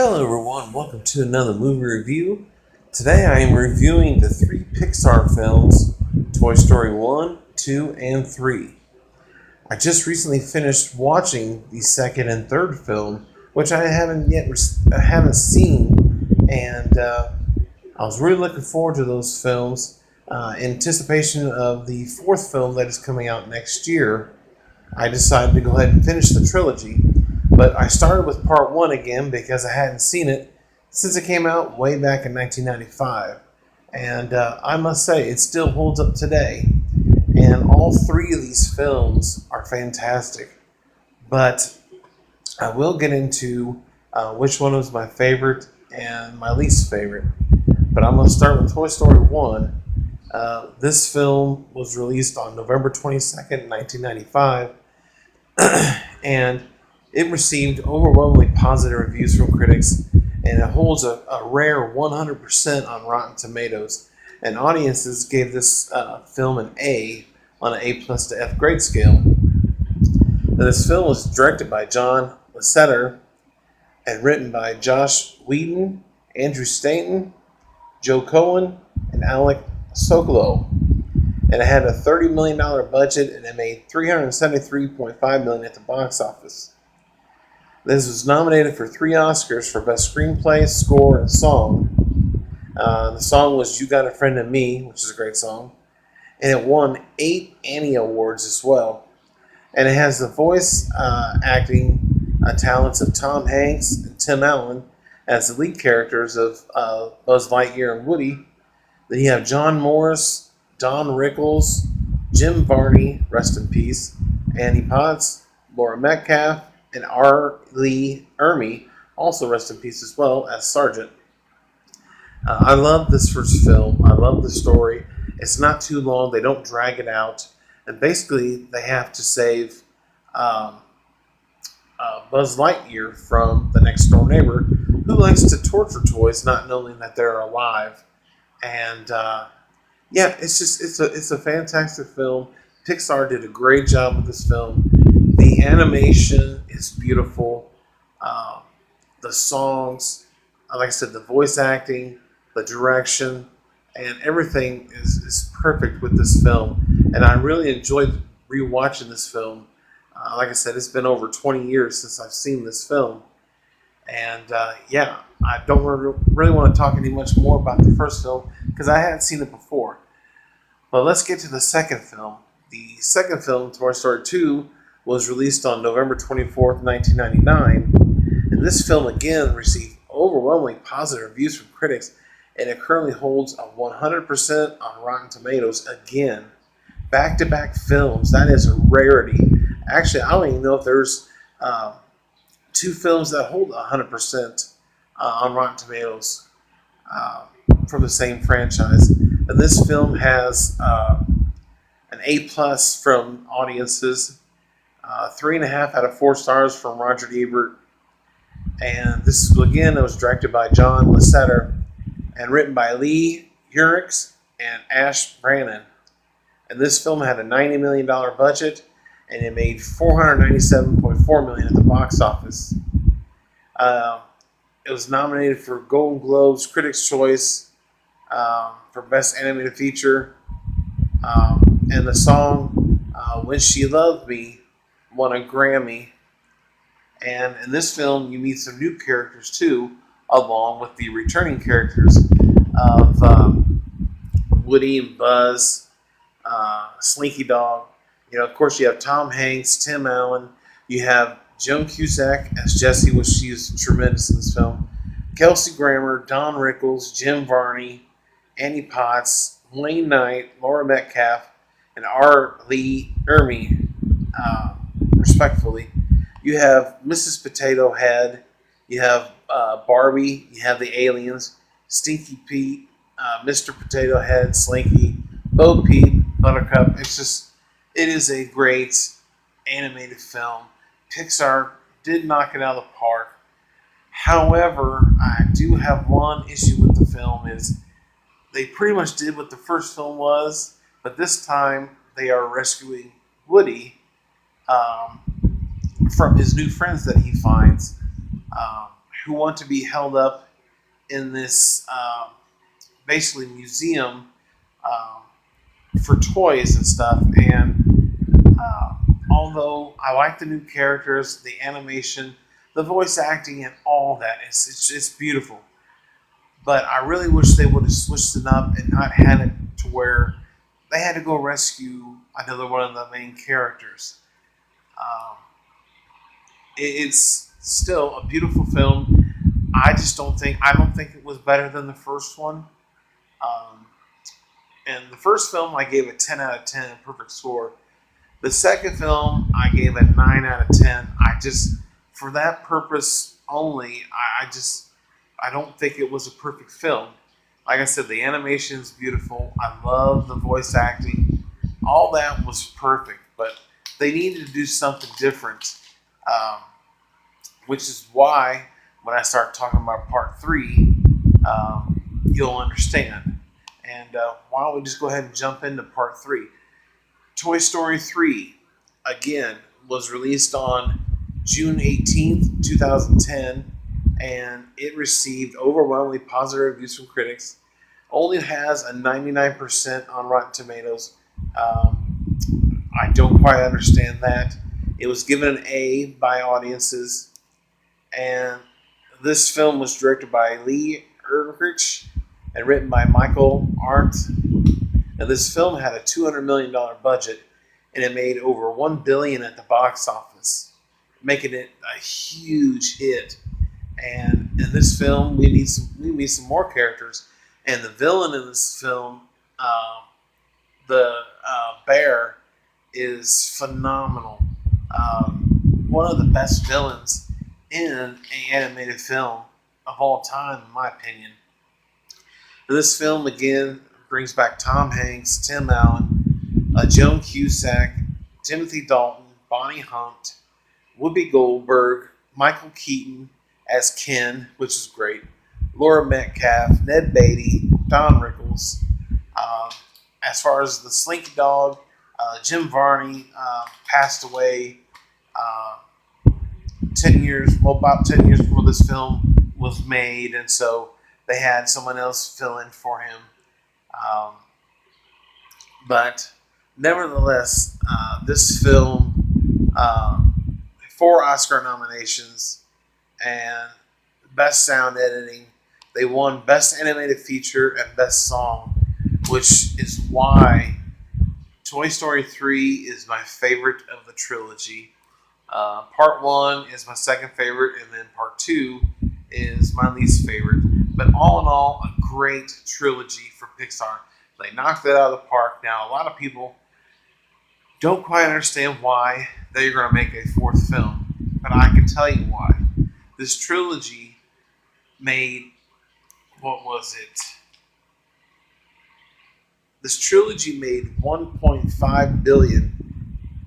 Hello everyone, welcome to another movie review. Today I am reviewing the three Pixar films, Toy Story 1, 2, and 3. I just recently finished watching the second and third film, which I haven't seen, and I was really looking forward to those films in anticipation of the fourth film that is coming out next year. I decided to go ahead and finish the trilogy. But I started with part one again because I hadn't seen it since it came out way back in 1995. And I must say, it still holds up today. And all three of these films are fantastic. But I will get into which one was my favorite and my least favorite. But I'm going to start with Toy Story 1. This film was released on November 22nd, 1995. And it received overwhelmingly positive reviews from critics, and it holds a rare 100% on Rotten Tomatoes. And audiences gave this film an A on an A+ to F grade scale. Now, this film was directed by John Lasseter and written by Josh Whedon, Andrew Stanton, Joe Cohen, and Alec Sokolow. And it had a $30 million budget, and it made $373.5 million at the box office. This was nominated for 3 Oscars for Best Screenplay, Score, and Song. The song was You Got a Friend in Me, which is a great song. And it won 8 Annie Awards as well. And it has the voice acting talents of Tom Hanks and Tim Allen as the lead characters of Buzz Lightyear and Woody. Then you have John Morris, Don Rickles, Jim Varney, rest in peace, Annie Potts, Laura Metcalf, and R. Lee Ermey, also rest in peace as well, as Sergeant. I love this first film. I love the story. It's not too long. They don't drag it out. And basically, they have to save Buzz Lightyear from the next door neighbor who likes to torture toys, not knowing that they're alive. And it's a fantastic film. Pixar did a great job with this film. The animation is beautiful. The songs, like I said, the voice acting, the direction, and everything is perfect with this film. And I really enjoyed rewatching this film. Like I said, it's been over 20 years since I've seen this film. And I don't really want to talk any much more about the first film because I hadn't seen it before. But let's get to the second film. The second film, Toy Story 2, was released on November 24th, 1999. And this film again received overwhelmingly positive reviews from critics, and it currently holds a 100% on Rotten Tomatoes again. Back-to-back films, that is a rarity. Actually, I don't even know if there's 2 films that hold 100% on Rotten Tomatoes from the same franchise. And this film has an A+ from audiences, 3.5 out of 4 stars from Roger Ebert. And this, again, it was directed by John Lasseter and written by Lee Urich and Ash Brannon. And this film had a $90 million budget, and it made $497.4 million at the box office. It was nominated for Golden Globes, Critics' Choice, for Best Animated Feature. And the song, When She Loved Me, won a Grammy. And in this film, you meet some new characters too, along with the returning characters of Woody and Buzz, Slinky Dog. Of course, you have Tom Hanks, Tim Allen. You have Joan Cusack as Jessie, which she is tremendous in this film. Kelsey Grammer, Don Rickles, Jim Varney, Annie Potts, Wayne Knight, Laura Metcalf, and R. Lee Ermey, respectfully. You have Mrs. Potato Head, you have Barbie, you have the aliens, Stinky Pete, Mr. Potato Head, Slinky, Bo Peep, Buttercup. It is a great animated film. Pixar did knock it out of the park. However, I do have one issue with the film is they pretty much did what the first film was, but this time they are rescuing Woody from his new friends that he finds, who want to be held up in this basically museum um, for toys and stuff. And although I like the new characters, the animation, the voice acting, and all that, it's beautiful. But I really wish they would have switched it up and not had it to where they had to go rescue another one of the main characters. Um, it's still a beautiful film. I don't think it was better than the first one. Um, and the first film I gave a 10 out of 10, perfect score. The second film I gave a 9 out of 10. I just, for that purpose only, I don't think it was a perfect film. Like I said, the animation is beautiful. I love the voice acting. All that was perfect, but they needed to do something different, um, which is why when I start talking about part three, you'll understand. And why don't we just go ahead and jump into part three? Toy Story 3, again, was released on June 18th, 2010, and it received overwhelmingly positive reviews from critics. Only has a 99% on Rotten Tomatoes. I don't quite understand that. It was given an A by audiences, and this film was directed by Lee Errich and written by Michael Arndt. Now, this film had a $200 million budget, and it made over $1 billion at the box office, making it a huge hit. And in this film, we meet some more characters, and the villain in this film, the bear, is phenomenal. One of the best villains in an animated film of all time, in my opinion. This film again brings back Tom Hanks, Tim Allen, Joan Cusack, Timothy Dalton, Bonnie Hunt, Whoopi Goldberg, Michael Keaton as Ken, which is great, Laura Metcalf, Ned Beatty, Don Rickles. As far as the Slinky Dog, Jim Varney passed away 10 years, well, about 10 years before this film was made, and so they had someone else fill in for him. But nevertheless, this film, 4 Oscar nominations and Best Sound Editing. They won Best Animated Feature and Best Song, which is why Toy Story 3 is my favorite of the trilogy. Part 1 is my second favorite, and then Part 2 is my least favorite. But all in all, a great trilogy for Pixar. They knocked it out of the park. Now, a lot of people don't quite understand why they're going to make a 4th film, but I can tell you why. This trilogy made, what was it? This trilogy made $1.5 billion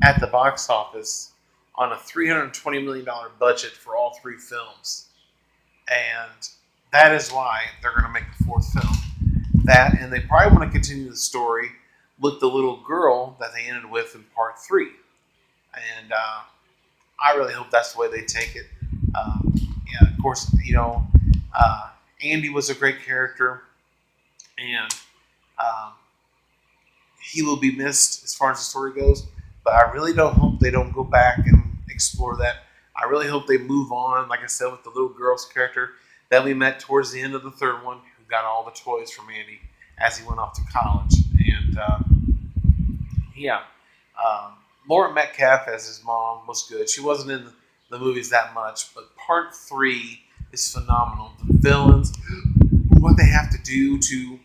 at the box office on a $320 million budget for all 3 films. And that is why they're going to make the 4th film. That, and they probably want to continue the story with the little girl that they ended with in part 3. And I really hope that's the way they take it. Yeah, of course, Andy was a great character, and he will be missed as far as the story goes. But I really don't hope they don't go back and explore that. I really hope they move on, like I said, with the little girl's character that we met towards the end of the 3rd one, who got all the toys from Andy as he went off to college. And Laura Metcalf as his mom was good. She wasn't in the movies that much, but part 3 is phenomenal. The villains, what they have to do to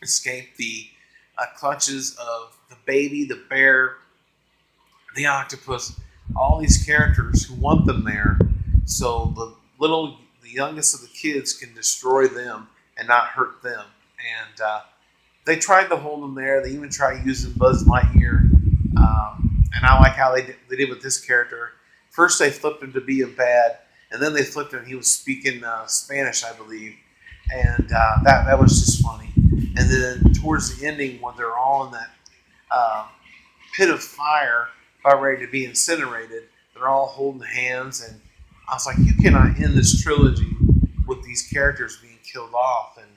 escape the clutches of the baby, the bear, the octopus, all these characters who want them there, so the youngest of the kids can destroy them and not hurt them. And they tried to hold them there. They even tried using Buzz Lightyear. And I like how they did with this character. First they flipped him to being bad, and then they flipped him. He was speaking Spanish, I believe. And that was just funny. And then towards the ending, when they're all in that pit of fire, about ready to be incinerated, they're all holding hands, and I was like, you cannot end this trilogy with these characters being killed off. And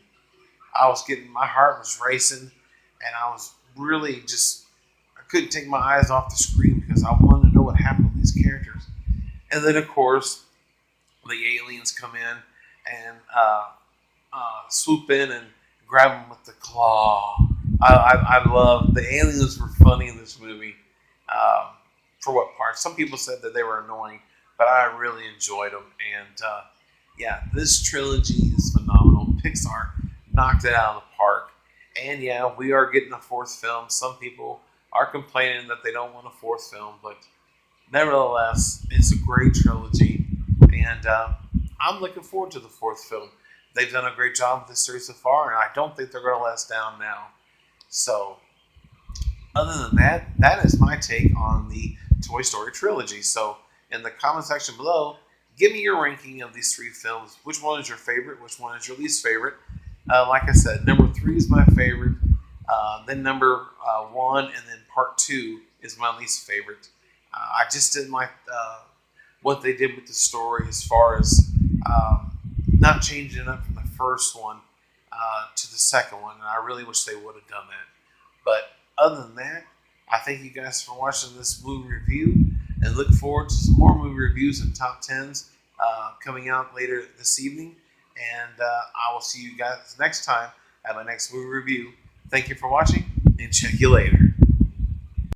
my heart was racing, and I was really just, I couldn't take my eyes off the screen because I wanted to know what happened with these characters. And then, of course, the aliens come in and swoop in and grab them with the claw. I love the aliens were funny in this movie. Um, for what part? Some people said that they were annoying, but I really enjoyed them. And yeah, this trilogy is phenomenal. Pixar knocked it out of the park. And yeah, we are getting a fourth film. Some people are complaining that they don't want a fourth film, but nevertheless, it's a great trilogy. And I'm looking forward to the fourth film. They've done a great job with this series so far, and I don't think they're going to let us down now. So, other than that, that is my take on the Toy Story trilogy. So, in the comment section below, give me your ranking of these three films. Which one is your favorite? Which one is your least favorite? Like I said, number 3 is my favorite. Then number 1, and then part 2 is my least favorite. I just didn't like what they did with the story as far as not changing it up from the first one to the second one. And I really wish they would have done that. But other than that, I thank you guys for watching this movie review, and look forward to some more movie reviews and top 10s coming out later this evening. And I will see you guys next time at my next movie review. Thank you for watching, and check you later.